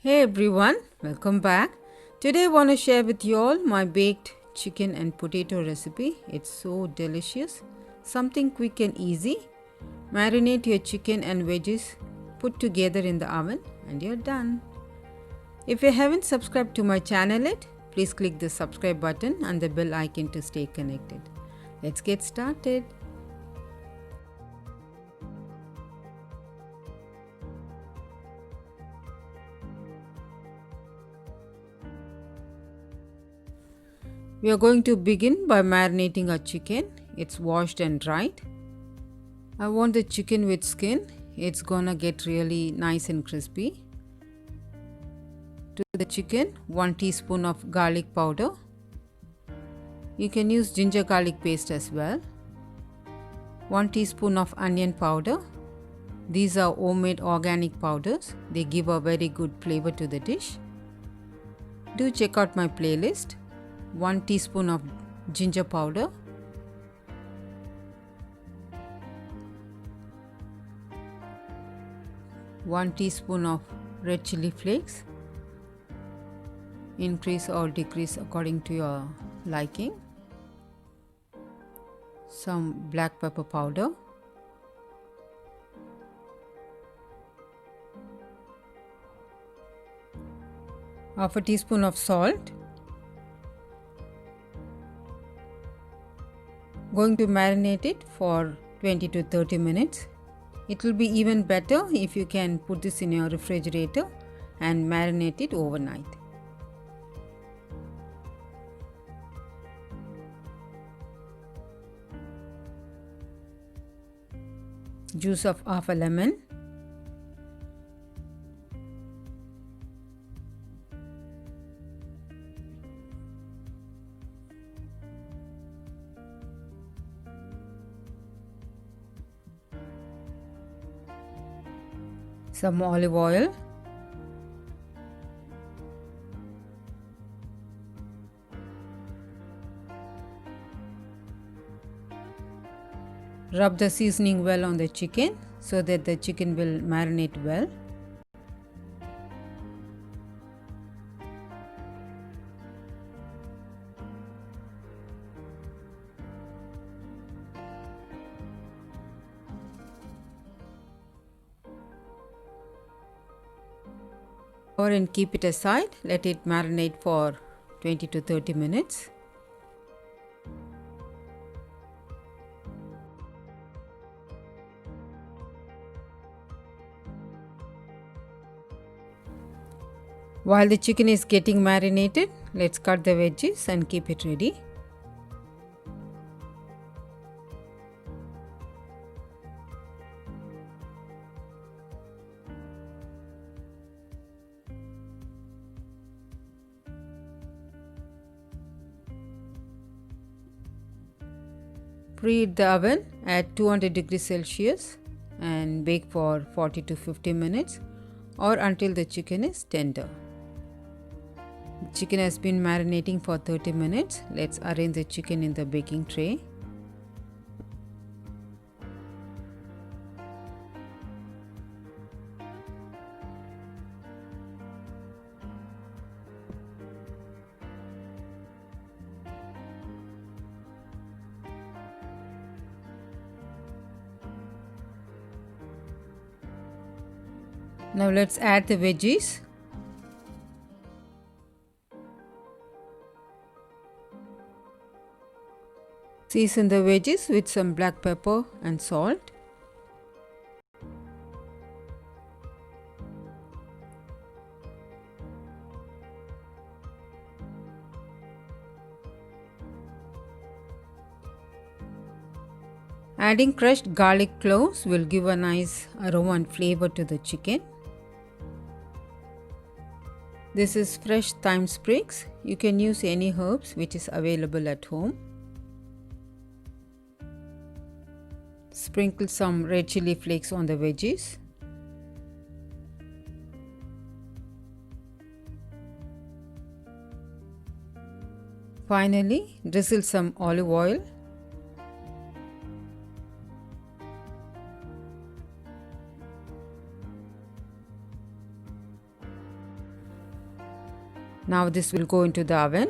Hey everyone, welcome back. Today I want to share with you all my baked chicken and potato recipe. It's so delicious, something quick and easy. Marinate your chicken and veggies, put together in the oven and you're done. If you haven't subscribed to my channel yet, please click the subscribe button and the bell icon to stay connected. Let's get started. We are going to begin by marinating our chicken. It's washed and dried. I want the chicken with skin. It's gonna get really nice and crispy. To the chicken, 1 teaspoon of garlic powder. You can use ginger garlic paste as well. 1 teaspoon of onion powder. These are homemade organic powders. They give a very good flavor to the dish. Do check out my playlist. 1 teaspoon of ginger powder, 1 teaspoon of red chilli flakes, increase or decrease according to your liking, some black pepper powder, half a teaspoon of salt. Going to marinate it for 20 to 30 minutes. It will be even better if you can put this in your refrigerator and marinate it overnight. Juice of half a lemon. Some olive oil, rub the seasoning well on the chicken so that the chicken will marinate well. And keep it aside. Let it marinate for 20 to 30 minutes. While the chicken is getting marinated, let's cut the veggies and keep it ready. Preheat the oven at 200 degrees Celsius and bake for 40 to 50 minutes or until the chicken is tender. The chicken has been marinating for 30 minutes. Let's arrange the chicken in the baking tray. Now let's add the veggies. Season the veggies with some black pepper and salt. Adding crushed garlic cloves will give a nice aroma and flavor to the chicken. This is fresh thyme sprigs. You can use any herbs which is available at home. Sprinkle some red chilli flakes on the veggies. Finally, drizzle some olive oil. Now this will go into the oven.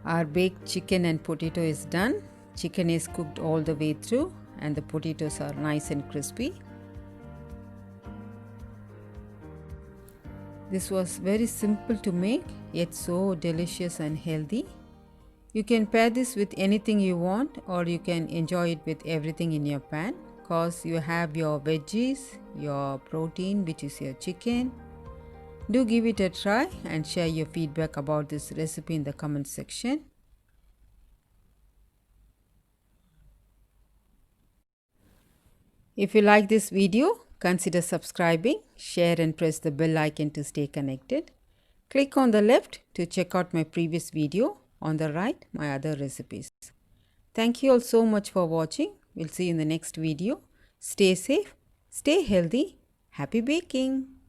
Our baked chicken and potato is done. Chicken is cooked all the way through and the potatoes are nice and crispy. This was very simple to make, yet so delicious and healthy. You can pair this with anything you want, or you can enjoy it with everything in your pan, cause you have your veggies, your protein which is your chicken. Do give it a try and share your feedback about this recipe in the comment section. If you like this video, consider subscribing, share and press the bell icon to stay connected. Click on the left to check out my previous video, on the right my other recipes. Thank you all so much for watching. We'll see you in the next video. Stay safe, stay healthy, happy baking!